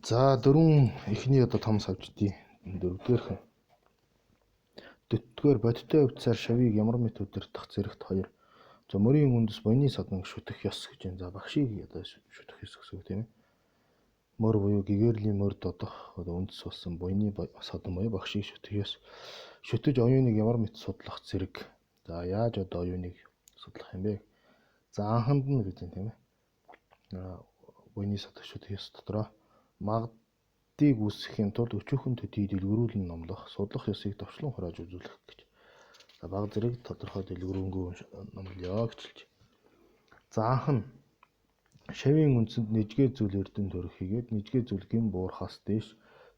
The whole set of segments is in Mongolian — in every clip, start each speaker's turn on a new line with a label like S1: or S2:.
S1: За дөрвөн эхний одоо том савждын дөрөвдүгээрх нь дөтгөр бодиттой хувьцаар шавийг ямар мэт удирдах зэрэгт 2. За мөрийн үндэс буйны садан шүтэх ёс гэж байна. За багшийг одоо шүтэх ёс гэсэн үг тийм ээ. Мөр буюу гэгэрлийн мөр додох одоо үндэс болсон буйны садан буюу багшийг шүтэх ёс. Шүтэж оюуныг ямар мэт судлах зэрэг. За яаж одоо оюуныг судлах юм бэ? За анханд нь гэж юм тийм ээ. Буйны садан шүтэх ёс дотроо магдыг үүсгэхийн тулд өчүүхэн төдий дэлгэрүүлэн номлох, судлах ёсыг товчлон хурааж үзүүлэх гэж. За баг зэрэг тодорхой дэлгэрэнгүй номлоё гэж хэлж. За анх нь шавийн үндсэнд нэжгээ зүйл эрдэнэ төрөх хийгээд нэжгээ зүйл гин буурхаас дээш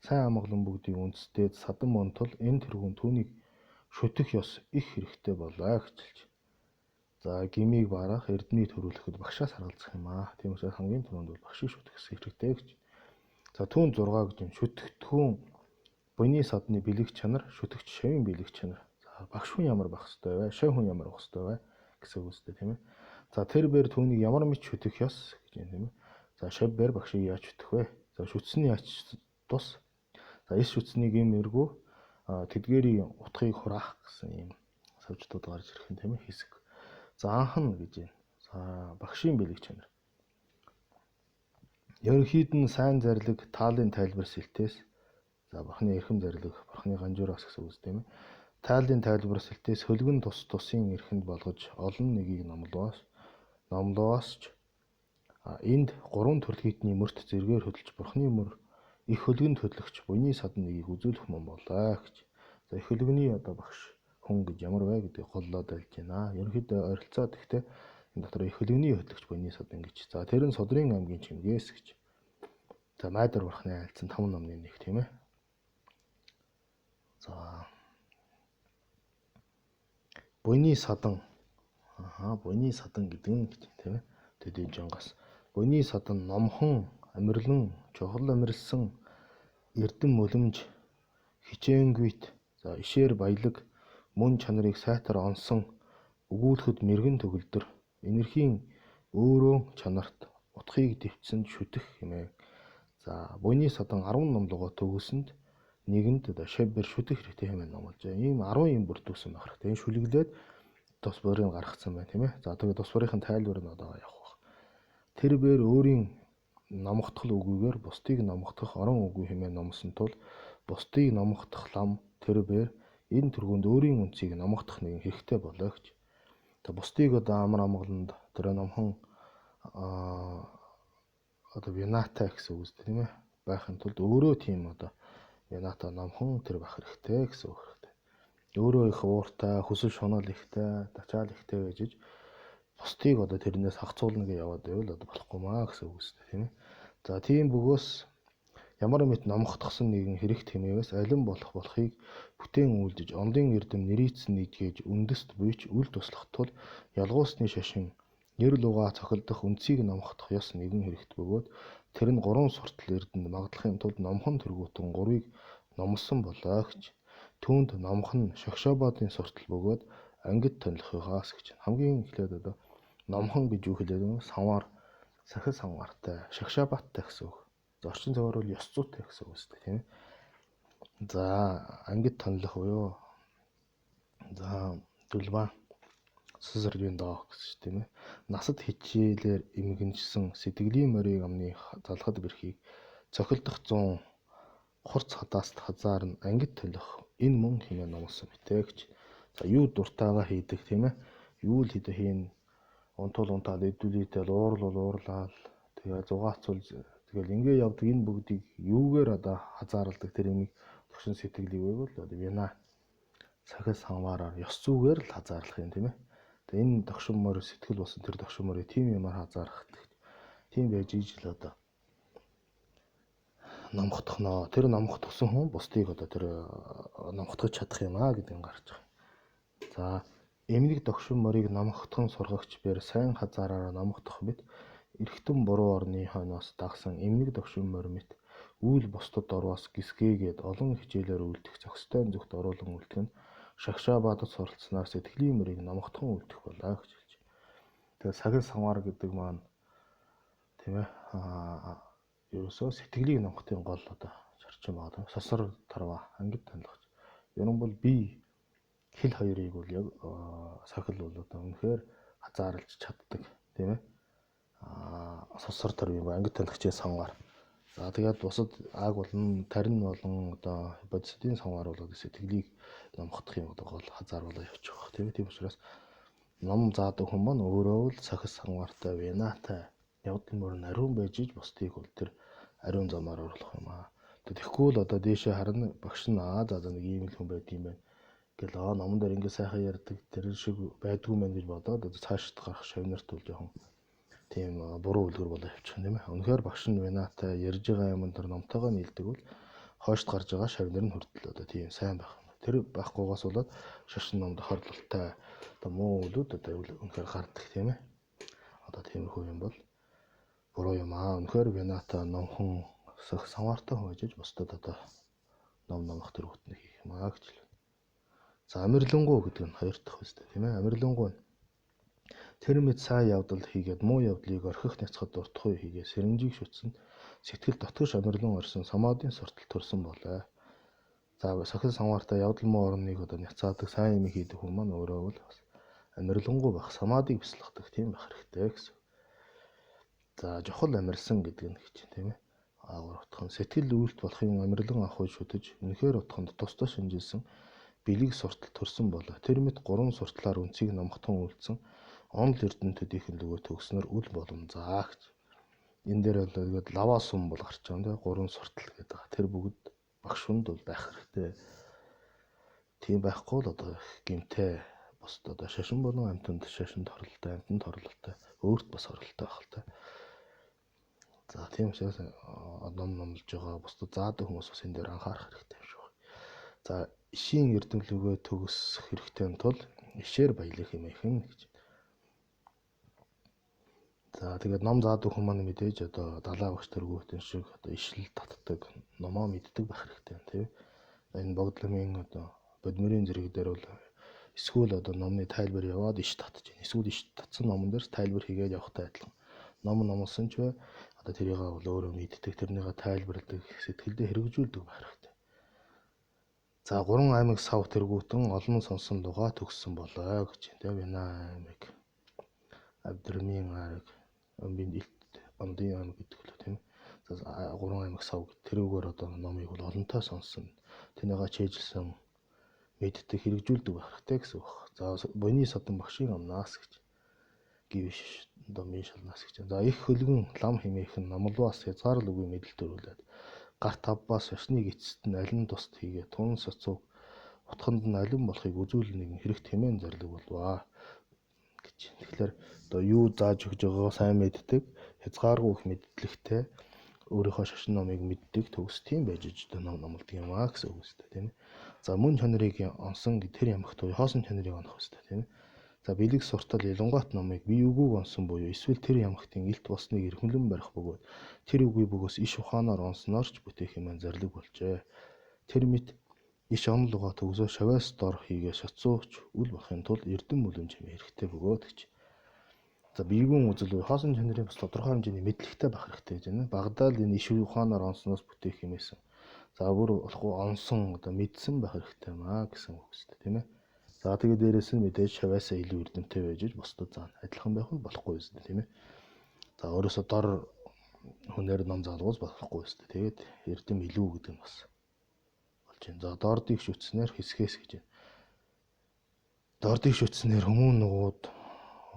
S1: сайн амгалан бүгдийн үндэстэй садан монтол энэ тэргүүн түүнийг шүтэх ёс их хэрэгтэй болоо гэж хэлж. За гмийг барах, эрдэнийг төрүүлэхэд багшаас харгалзах юм аа. Тийм учраас хамгийн түрүүнд бол багшийг шүтэх ёс хэрэгтэй гэж. За түүн 6 гэж юм. Шүтгэгдхүүн буйны садны бэлэг чанар, шүтэгч шавийн бэлэг чанар. За багш хүн ямар байх ёстой вэ? Шав хүн ямар байх ёстой вэ? Гэсэн үг үстэй тийм ээ. За тэр бээр түүнийг ямар мэт шүтэх ёс гэж юм тийм ээ. За шав бээр багшийг яаж шүтэх вэ? За шүтсний ач тус. За эс шүтсний гэм эргүү тэдгээрийн утгыг хураах гэсэн юм савждууд гарч ирэх юм тийм ээ хэсэг. За анхан гэж байна. За багшийн бэлэг чанар. Ерөнхийд нь сайн зарлиг, таалын тайлбар сэлтээс за бурхны эрхэм зарлиг, бурхны ганжуураас гэсэн үг тийм ээ. Таалын тайлбар сэлтээс хөлгөн тус тусын эрхэнд болгож олон нэгийг номлоосч энд 3 төрөлхийдний мөрт зэргээр хөдөлж бурхны мөр их хөлгөнд хөдлөгч буйны садан нэгийг үзүүлэх мөн болоо гэж. За их хөлгөний одоо багш хүн гэж ямар вэ гэдгийг голлоод альж байна. Ерөнхийдөө ойролцоод ихтэй энэ дотор их хөлгөний хөдлөгч буйны садан гэж. За тэр нь Судрын аймгийн Чимгээс гэж. За Майдар бурхны айлцсан 5 номны нэг тийм ээ. За буйны садан буйны садан гэдэг нь гэж тийм ээ. Төдий жангас буйны садан номхон амирлан чухал амирлсан эрдэм мөлөмж хичээнгүйт за ишээр баялаг мөн чанарыг сайтар онсон өгүүлэхэд мэрэгэн төгөлдөр энерхийн өөрөө чанарт утгыг дэвтсэн шүтэх хэмээн. За буйны садан 10 номлогоо төгөлсөнд нэгэнд одоо шавбэр шүтэх хэрэгтэй хэмээн номлож байгаа. Ийм 10 юм бүрдүүлсэн байх хэрэгтэй. Энэ шүлэглээд тус бүрийг гаргацсан байна тийм ээ. За тэгээд тус бүрийн тайлбар нь одоо явах баг. Тэр бээр өөрийн номготгол үгүйгээр бусдыг номготгох орон үгүй хэмээн номлосон тул бусдыг номготгох лам тэр бээр энэ төргөнд өөрийн үнцийг номготгох нэгэн хэрэгтэй болоо гэж. Тэгээд бусдыг одоо амар амгаланд тэр номхон одоо винатай гэсэн үг үстэй тийм ээ. Байхын тулд өөрөө тийм одоо винатай номхон тэр байх хэрэгтэй гэсэн үг хэрэгтэй. Өөрөө их ууртай, хүсэл шунал ихтэй, дачаал ихтэй гэж бусдыг одоо тэрнээс хавцуулна гэж яваад байвал одоо болохгүй маа гэсэн үг үстэй тийм ээ. За тийм бөгөөс ямар мэт номготгосон нэгэн хэрэгт хэмээгээс алин болохыг бүтээн үйлдэж ондын эрдэм нэрийцэн нийтгээж үндэст буйч үл туслах тул ялгуусны шашин нэр луга цохилдох үнцийг номготгох ёс нэгэн хэрэгт бөгөөд тэр нь 3 суртал эрдэнд магадлахын тулд номхон тэргүүтэн 3-ыг номлосон болоо гэж. Түүнд номхон шогшообоодын суртал бөгөөд ангид тонилхоогоос гэж. Хамгийн эхлээд одоо номхон гэж юу хэлээд байна? Саваар сахил саваартай, шогшообоодтай гэсэн үг. За орчин цагаар бол ёс зүйтэй гэсэн үг үстэй тийм ээ. За ангид тонилох буюу за дулбаа сүсэргийн доо гэсэн тийм ээ. Насад хичээлээр эмгэнжсэн сэтгэлийн морийг амны залхад бэрхийг цохилдох 100 хурц хадааст хазаарн ангид толих энэ мөн хэмээн номлосон битээ гэж. За юу дуртайгаа хийдэг тийм ээ. Юу л хийдэг хийн унтуул унтаад эдүүлээдэл уурлал тэгээ зугаацуул тэгэл ингээ явдаг энэ бүгдийг юугээр одоо хазаарладаг тэр имийг тогшин сэтгэлийг байвал одоо вина сахил самвараар ёс зүгээр л хазаарлах юм тийм ээ. Тэгээ энэ тогшин морь сэтгэл болсон тэр тогшин морийг тийм юмар хазаарах тийм байж ижил одоо номготхноо. Тэр номготгосон хүн бусдыг одоо тэр номготгож чадах юм аа гэдэг нь гарч байгаа. За эмнэг тогшин морийг номготхон сургагч бээр сайн хазаараараа номготох мэт эргэтэн буруу орны хойноос дагсан эмнэг тогшин морь мэт үйл бусдад орвоос гисгээгээд олон хичээлээр үлдэх зохистой зүгт оруулан үлдэх нь шагшаабадад суралцсанаар сэтгэлийн мөрийг номготхон үлдэх болоо гэж хэлж. Тэгээд сахил самвар гэдэг маань тийм ээ ерөөсөө сэтгэлийг номхотын гол одоо зарчим байгаа. Сосор тарва ангид танилцах. Ер нь бол би хэл хоёрыг бол яг сахил бол одоо үнэхээр хазаарлаж чаддаг тийм ээ. Сосор тарвын ангид танилцахын сонгаар. За тэгээд бусад аг болон тарин болон одоо бодисдын сонгаар бол сэтгэлийг номхотох юм одоо гол хазааруулаад явчих واخ тийм ээ. Тийм учраас ном заадаг хүн маань өөрөө л сахис сонгоортой венатай явдал мөр ариун байж иж бусдыг бол тэр ариун замаар оруулах юм аа. Тэгэхгүй л одоо дээшээ харна багш нь за нэг ийм л хүн байд юм байна. Гэл номон дээр ингээ сайхан ярьдаг тэр шиг байдгүй мэн гэж бодоод цаашд гарах шавнарт бол жоохон тийм буруу үлгэр болоо явчих юм ээ. Үнэхээр багш нь венатай ярьж байгаа юм дээр номтойгоо нийлдэг бол хойшд гарч байгаа шавнар нь хүртэл одоо тийм сайн байх юм. Тэр байхгүйгаас болоод шашин номд хорлолтой одоо муу үлүүд одоо үнэхээр гардаг тийм ээ. Одоо тиймэрхүү юм бол буруу юм аа. Үнэхээр венатай номхон самаартай хүн гэж бусдад одоо ном номох төрөвтнө хийх юм аа гэж хэлв. За амирлангуй гэдэг нь хоёр дахь үстэй тийм ээ. Амирлангуй тэр мэд сайн явдал хийгээд муу явдлыг орхих няцхад дуртахгүй хийгээ сэрэмжийг шүтсэн сэтгэл дотгош амирлан орсон самаадын суртал төрсөн болоо. За сахил самаартай явдал муу орныг одоо няцаадаг сайн юм хийдэг хүн маань өөрөө бол бас амирлангуй байх самаадыг бясалгадаг тийм байх хэрэгтэй гэсэн. За жохол амирсан гэдэг нь гэж тийм ээ. Утхан сэтгэл үйлт болохын амирлан авахыг шүтэж үнэхээр утханд тусдаа шинжилсэн бэлэг суртал төрсөн болоо. Тэр мэд 3 суртлаар үнцгийг номхотон үлдсэн онл эрдэнтүүдийн лөгөө төгснөр үл боломжаа гэж. Энэ дээр бол тэгээд лава сум бол гарч байгаа юм тийм 3 суртал гэдэг. Тэр бүгд багш хүнд бол байх хэрэгтэй. Тийм байхгүй л одоо гимтэй бос одоо шашин болон амьтанд шашинд хорлолтой, амьтанд хорлолтой, өөрт бас хорлолтой байх л та. За тийм учраас ном номлож байгаа бусдад заадаг хүмүүс бас энэ дээр анхаарах хэрэгтэй юм шиг байна. За ишийн эрдэмлөгөө төгсөх хэрэгтэй тул ишээр баялах юм ихэн гэж. За тэгээд ном заадаг хүмүүс маань мэдээж одоо далаа багш тэргүүтэн шиг одоо ишил татдаг, номоо мэддэг байх хэрэгтэй тийм. Энэ богдломын одоо бодмөрийн зэрэг дээр бол эсвэл одоо номны тайлбар яваад иш татж байна. Эсвэл иш татсан номон дээр тайлбар хийгээд явахтай адилхан. Ном номлосон ч бай одоо тэрийг бол өөрөө мэддэг, тэрнийгээ тайлбарладаг, сэтгэлдээ хэрэгжүүлдэг байх хэрэгтэй. За 3 аймаг сав тэргүүтэн олон сонсон дугаа төгссөн болоо гэж тийм байна аймаг. Абдрамын аймаг, Амбин илт, Амдын аймаг гэдэг л тийм. За 3 аймаг сав тэрүүгээр одоо номыг бол олонтой сонсон. Тэнийгээ чийжилсэн мэддэг хэрэгжүүлдэг байх хэрэгтэй гэсэн үг. За буйны садан багшийн амнаас гэж. Гівш домын шалнаас гэж. За их хөлгөн лам химээхэн намлваас хязгаарлал үгүй мэдэл төрүүлээд гарт тавбаас шашныг эцэст нь аль нь тусд хийгээ тун соцог утханд нь алин болохыг үзүүлэх нэгэн хэрэг тэмээн зарлаг болваа гэж. Тэгэхээр одоо юу зааж өгж байгаагаа сайн мэддэг, хязгааргүй их мэдлэгтэй өөрийнхөө шашин номыг мэддэг төгс тийм байж одоо ном номлодог юм аа гэсэн үг үстэй тийм ээ. За мөн чанарыг онсон тэр ямагт уу хоосон чанарыг онох үстэй тийм ээ. За бэлэг суртал ялангуут номыг би үгүйг онсон буюу эсвэл тэр ямагтын илт босныг эрхэмлэн барих бөгөөд тэр үгүй бөгөөс иш ухаанаар онсноор ч бүтээх юм зарлиг болжээ. Тэр мэд иш онол угаа төгсөө шаваас дор хийгээ шатсууч үл болохын тулд эрдэм мүлэмж юм хэрэгтэй бөгөөд гэж. За биегүүн үзэл буюу хоосон чанарын бас тодорхой хэмжээний мэдлэгтэй байх хэрэгтэй гэж байна. Багадаа л энэ иш ухаанаар онсноос бүтээх юм эсэн. За бүр болохгүй онсон одоо мэдсэн байх хэрэгтэй юм аа гэсэн үг үстэй тийм ээ. За тэгээд дээрээс нь мэдээж шаваасаа илүү эрдэмтэй байж бусдад заана. Адилхан байх нь болохгүй үстэй тийм ээ. За өөрөөсөө дор хүнээр ном заалгуус болохгүй үстэй. Тэгээд эрдэм илүү гэдэг нь бас болж байна. За дордыг шүтснээр хэсгээс гэж байна. Дордыг шүтснээр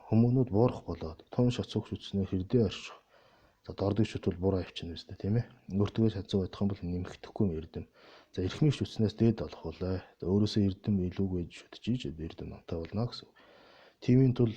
S1: хүмүүнүүд буурах болоод тун шатсууг шүтснээр хэрдээ орших. За дордыг шүтвэл буруу авчихна үстэй тийм ээ. Өөртөө шатсуу байдах юм бол нэмэгдэхгүй юм эрдэм. За эрхмийг шүтснээс дээд болох болоо. Өөрөөсөө эрдэм илүүг байж шүтчихийж эрдэм намтай болно гэсэн. Тимийн тул